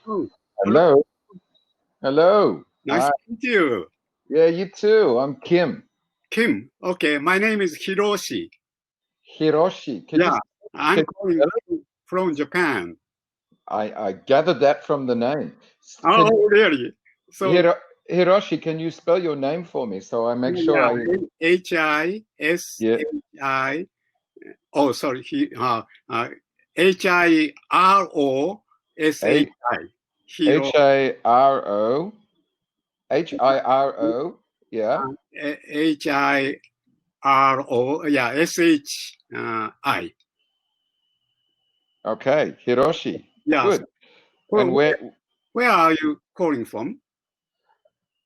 Oh, hello. Hello. Hello. Nice Hi. to meet you. Yeah, you too. I'm Kim. Kim. Okay, my name is Hiroshi. Hiroshi. Yeah, I'm Can you calling spell it? from Japan. I gathered that from the name. Can Oh, really? So, Hiro, Hiroshi, can you spell your name for me so I make sure yeah, I yeah, Hishi. Oh, sorry. Hiroshi. A Hiro. H I R O Hiro. Yeah. Hiro. Yeah, Shi. Okay. Hiroshi. Yeah. So, Good. where, And where where are you calling from?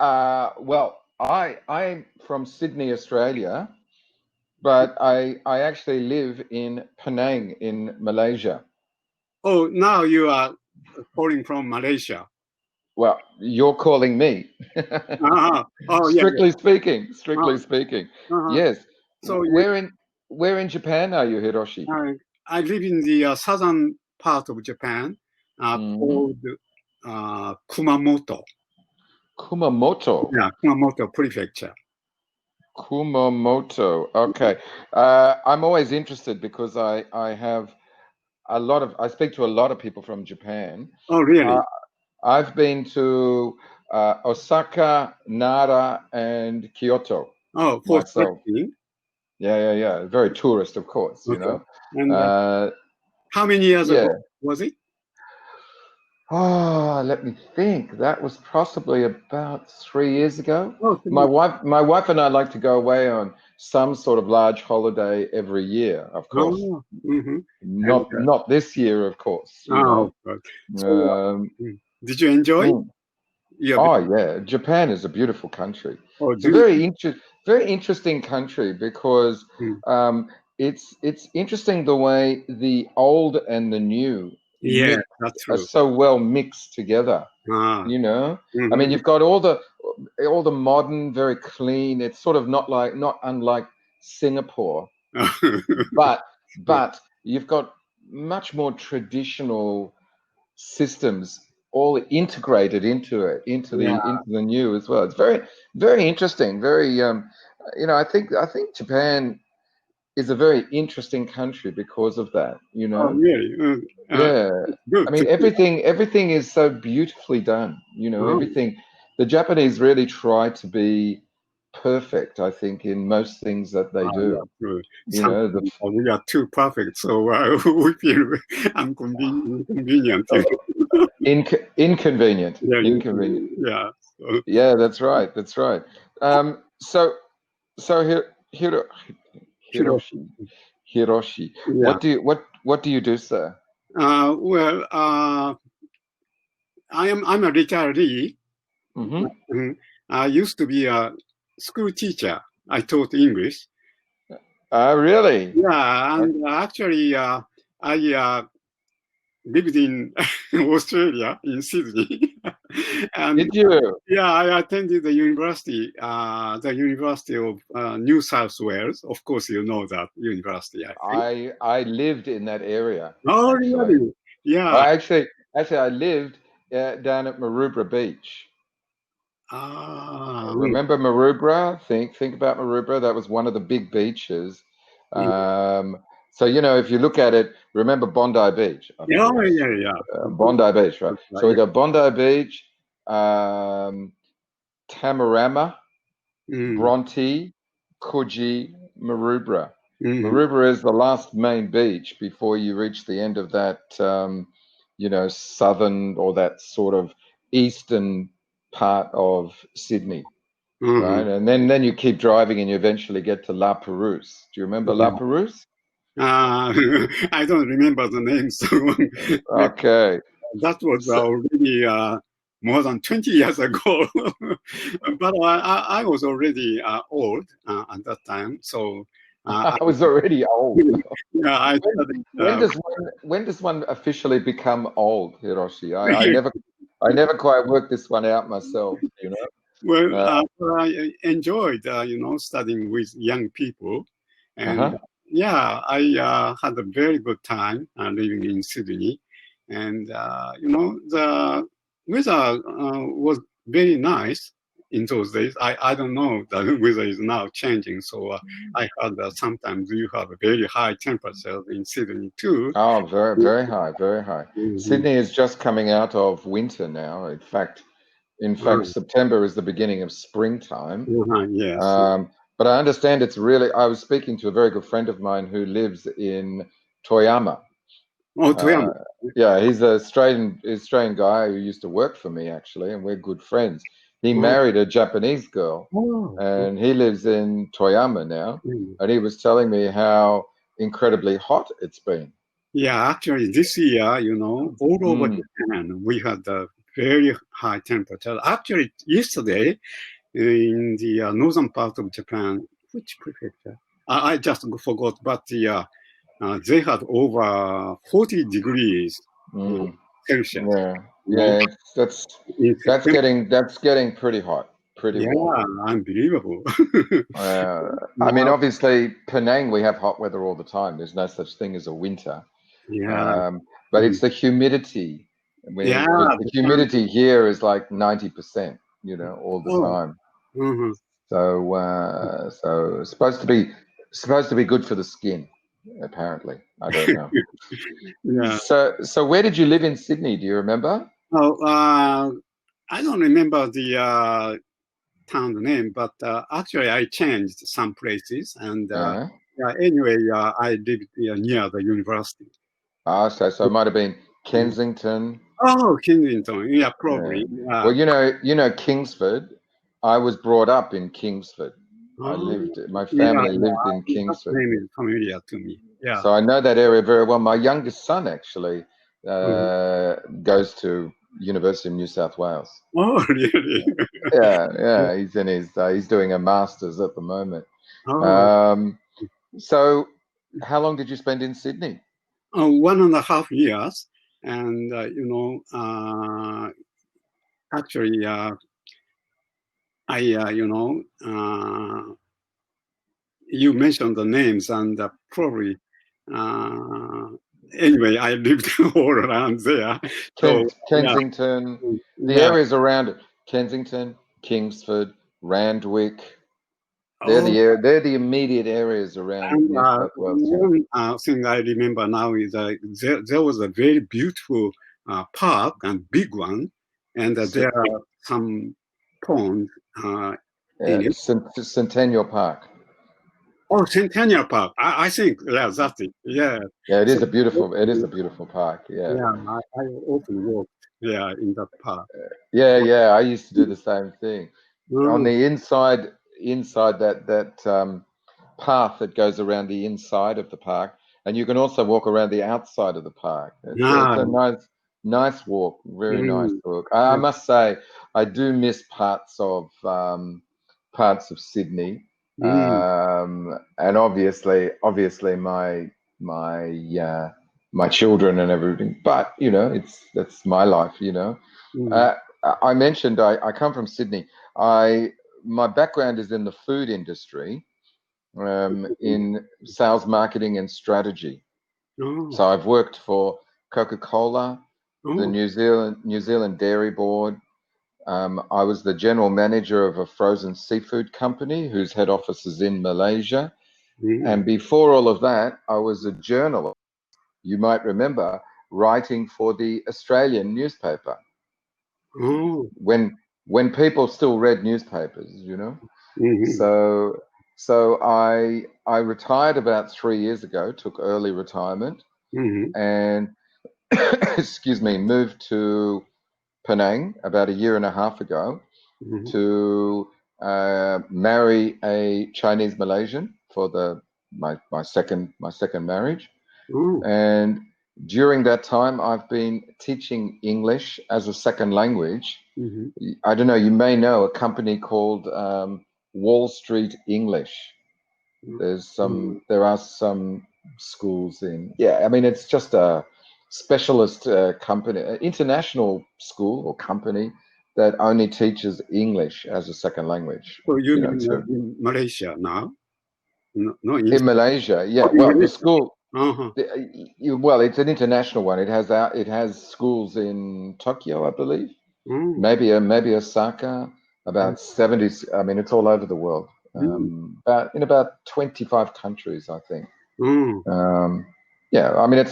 well, I'm from Sydney, Australia, but I actually live in Penang in Malaysia. Oh, now you are calling from Malaysia. Well, you're calling me. Oh, yeah, yeah. Strictly speaking, Uh, strictly speaking. uh, Yes. so you, Where in Japan are you, Hiroshi? I live in the southern part of Japan, Hmm. called Kumamoto. Kumamoto. Yeah, Kumamoto Prefecture. Kumamoto. Okay. I'm always interested because I have I speak to a lot of people from Japan. Oh, Uh, really? I've been to Osaka, Nara, and Kyoto Oh, for myself. sightseeing. Yeah. Very tourist, of course, you Okay. know. And Uh, how many years ago yeah. was it? Oh, let me think. That was possibly about 3 years ago. Oh, My wife and I like to go away on some sort of large holiday every year, of course. oh, mm-hmm. And Not this year, of course, you oh, know. God. So, Um, did you enjoy mm. your Oh visit? yeah, Japan is a beautiful country. Oh, It's a very interesting country because mm. um, it's interesting the way the old and the new Yeah, mix that's are true. so well mixed together. Ah, You know, I mean, mm-hmm. you've got all the modern, very clean. It's sort of not unlike Singapore, but but you've got much more traditional systems all integrated into it, Yeah. into the new as well. It's very interesting. Very I think Japan is a very interesting country because of that. You Oh, know, really? yeah. I Good to mean, hear. everything is so beautifully done. You know, Oh, everything. The Japanese really try to be perfect, I think, in most things that they yeah, do. true. You know, Sometimes we are too perfect, so we feel inconvenient. inconvenient, Yeah, inconvenient. yeah. So, Yeah, that's right. That's right. So Hiro, Hiroshi. Hiroshi, Hiroshi, Yeah. what do you do, sir? Well, I'm a retiree. Hmm. Mhm. I used to be a school teacher. I taught English. Really? Yeah, Uh, and actually, I lived in Australia, in Sydney, and Did you? yeah, I attended the University of New South Wales. Of course, you know that university, I think. I lived in that area Oh, actually. really? Yeah. I actually I lived down at Maroubra Beach. Ah, Remember Maroubra? Think about Maroubra. That was one of the big beaches. mm. Um, so you know, if you look at it, remember Bondi Beach, of Yeah, course. yeah, yeah. Bondi Beach, right? So we Yeah. got Bondi Beach, um, Tamarama, Mm, Bronte, Coogee, Maroubra. mm, Maroubra is the last main beach before you reach the end of that, southern or that sort of eastern part of Sydney, mm. right? And then you keep driving and you eventually get to La Perouse. Do you remember La Yeah. Perouse? Uh, I don't remember the name, so maybe Okay. that was So, already more than 20 years ago. But I was already old at that time, so I was already old. yeah, I When studied. when does one officially become old, Hiroshi? I never quite worked this one out myself, you know. Well, Uh, I enjoyed, studying with young people, and uh-huh. yeah, I had a very good time living in Sydney, and the weather was very nice in those days. I don't know, the weather is now changing, so I heard that sometimes you have a very high temperature in Sydney too. Oh, very, very high, very high. Sydney is just coming out of winter now. In fact, September is the beginning of springtime. Yes. But I understand it's really. I was speaking to a very good friend of mine who lives in Toyama. Oh, Toyama. Yeah, he's an Australian guy who used to work for me actually, and we're good friends. He married a Japanese girl, and he lives in Toyama now. And he was telling me how incredibly hot it's been. Yeah, actually, this year, all over Japan, we had a very high temperature. Actually, yesterday, in the northern part of Japan, which prefecture? I just forgot, but they had over 40 degrees Celsius. Yeah, that's getting pretty hot, pretty warm. Yeah, unbelievable. I mean, obviously, Penang, we have hot weather all the time. There's no such thing as a winter. Yeah. But it's the humidity. The humidity here is like 90%, all the time. So it's supposed to be good for the skin, apparently. I don't know. Yeah. So where did you live in Sydney? Do you remember? Oh, I don't remember the town name, but actually I changed some places, and anyway, I lived near the university. So it might have been Kensington. Oh, Kensington, yeah, probably. Well, Kingsford. I was brought up in Kingsford. My family lived in Kingsford. That name is familiar to me. Yeah. So I know that area very well. My youngest son actually goes to University of New South Wales. Oh, really? Yeah. He's doing a master's at the moment. So how long did you spend in Sydney? 1.5 years, and actually, you mentioned the names, and probably anyway, I lived all around there. Kensington, the areas around it: Kensington, Kingsford, Randwick. They're the immediate areas around New South Wales. One thing I remember now is there was a very beautiful park, and big one, and there are some ponds in it. Centennial Park. Oh, Centennial Park. I think that's it. Yeah. Yeah, it is a beautiful park. Yeah. Yeah, I often walk in that park. Yeah. I used to do the same thing. On the inside that path that goes around the inside of the park, and you can also walk around the outside of the park. It's a nice walk, very nice walk. I must say, I do miss parts of Sydney, and obviously my children and everything. But that's my life. I mentioned I come from Sydney. My background is in the food industry, in sales, marketing, and strategy. So I've worked for Coca-Cola, the New Zealand Dairy Board. I was the general manager of a frozen seafood company whose head office is in Malaysia. And before all of that, I was a journalist. You might remember writing for the Australian newspaper. When people still read newspapers, So I retired about 3 years ago, took early retirement, and excuse me, moved to Penang about 1.5 years ago to marry a Chinese Malaysian for my second marriage. And during that time, I've been teaching English as a second language. I don't know, you may know a company called Wall Street English. There are some schools I mean, it's just a specialist company, international school or company that only teaches English as a second language. So you mean in Malaysia now? No, in Malaysia, yeah. Well, the school Uh-huh. Well, it's an international one. It has schools in Tokyo, I believe. Mm. Maybe Osaka. About 70. I mean, it's all over the world. Mm. About 25 countries, I think. Mm. Yeah, I mean,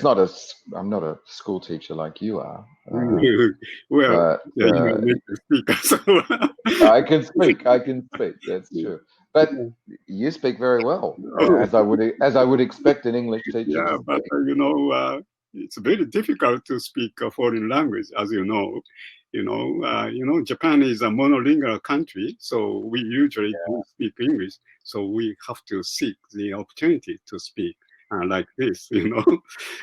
I'm not a school teacher like you are, Well, but yeah, you are native speaker, so I can speak. I can speak. That's true. But yeah. you speak very well, Oh, as I would expect an English teacher to yeah, but speak. it's very difficult to speak a foreign language, as you know. Japan is a monolingual country, so we usually don't speak English. So we have to seek the opportunity to speak like this.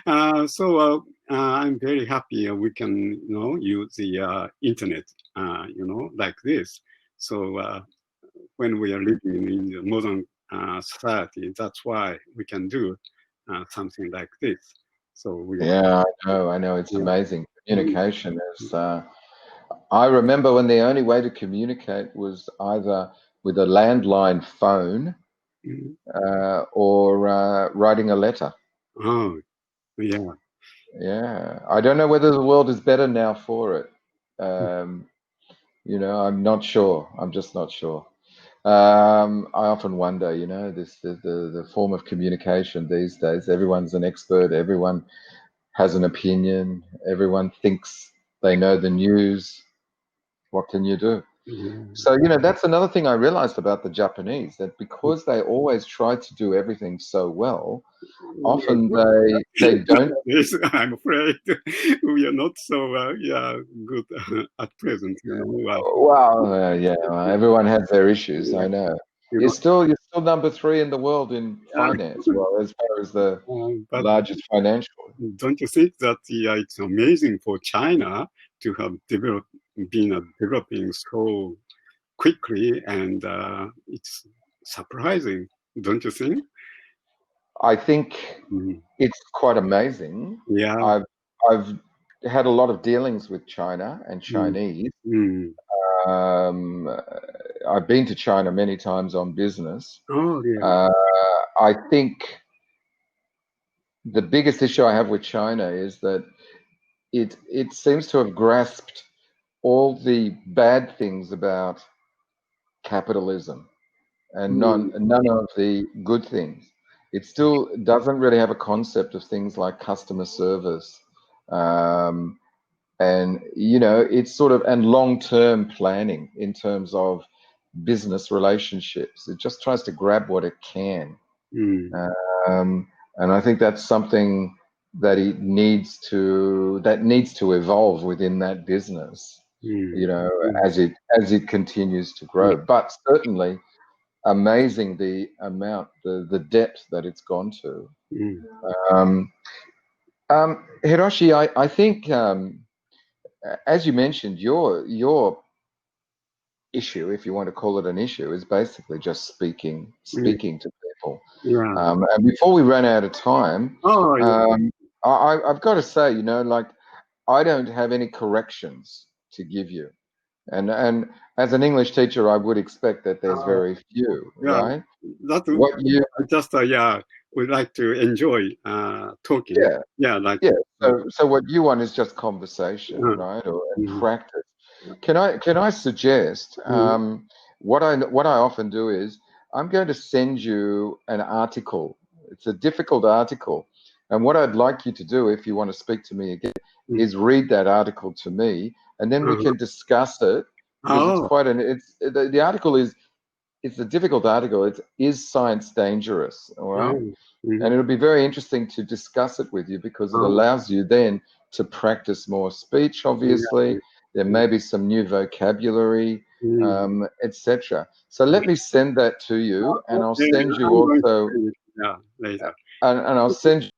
I'm very happy we can, use the internet, like this. So when we are living in the modern society, that's why we can do something like this. So we are, Yeah, I know. It's yeah. amazing. Mm, Communication is. I remember when the only way to communicate was either with a landline phone mm. or writing a letter. Oh, yeah. Yeah, I don't know whether the world is better now for it. I'm not sure. I'm just not sure. I often wonder, the form of communication these days. Everyone's an expert. Everyone has an opinion. Everyone thinks they know the news. What can you do? Yeah. So, that's another thing I realized about the Japanese, that because they always try to do everything so well, often they don't. Nowadays, I'm afraid we are not so good at present. Well, everyone has their issues. Yeah, I know. you You're know, still number three in the world in finance. Well, as far as the but largest financial. don't you think that it's amazing for China to have developing so quickly, and it's surprising, don't you think? I think Mm. it's quite amazing. Yeah. I've had a lot of dealings with China and Mm. Chinese. Mm. Um, I've been to China many times on business. Oh, really? Uh, I think the biggest issue I have with China is that it seems to have grasped all the bad things about capitalism and Mm. none of the good things. It still doesn't really have a concept of things like customer service, um, and it's sort of and long-term planning in terms of business relationships. It just tries to grab what it can, Mm. um, and I think that's something that needs to evolve within that business. Mm. Mm. As it continues to Yeah. grow, but certainly amazing the depth that it's gone to. Mm. Um, Hiroshi, I think as you mentioned, your issue, if you want to call it an issue, is basically just Mm. speaking to people. Yeah. And before we run out of time, Oh, yeah. um, I've got to say, like I don't have any corrections to give you. And as an English teacher, I would expect that there's Uh, very few, yeah. right? That What you, I just would like to enjoy talking. yeah, Yeah, like. yeah. So what you want is just conversation, Uh, right? And mm. practice. Can I suggest Mm. what I often do is I'm going to send you an article. It's a difficult article, and what I'd like you to do, if you want to speak to me again, Mm. is read that article to me, and then we Uh-huh. can discuss it because it's Oh. quite an it's the article is it's a difficult article. It's Is Science Dangerous? All right. Oh. Mm-hmm. And it'll be very interesting to discuss it with you because it Oh. allows you then to practice more speech, Yeah. obviously. There may be some new vocabulary, Mm. etc. So let me send that to you, and I'll Okay, send you I'm going to also, say it, later. and I'll send you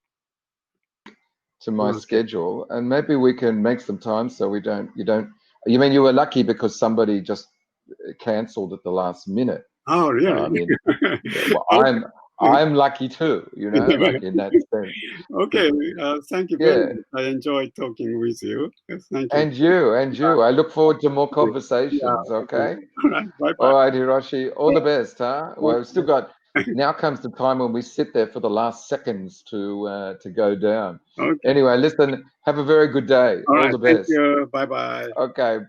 to my Okay. schedule, and maybe we can make some time so you mean you were lucky because somebody just cancelled at the last minute. Oh, really? I mean, yeah, well, Okay. I'm lucky too, like in that sense. Okay. Thank you very Yeah, much. I enjoyed talking with you. Yes, thank you. and you. I look forward to more Yeah. conversations. Okay. Okay. All right. Bye All bye. right, Hiroshi. All the best, huh? Well, we've still got Now comes the time when we sit there for the last seconds to go down. Okay. Anyway, listen, have a very good day. All All right. the Thank best. you. Bye bye. Okay.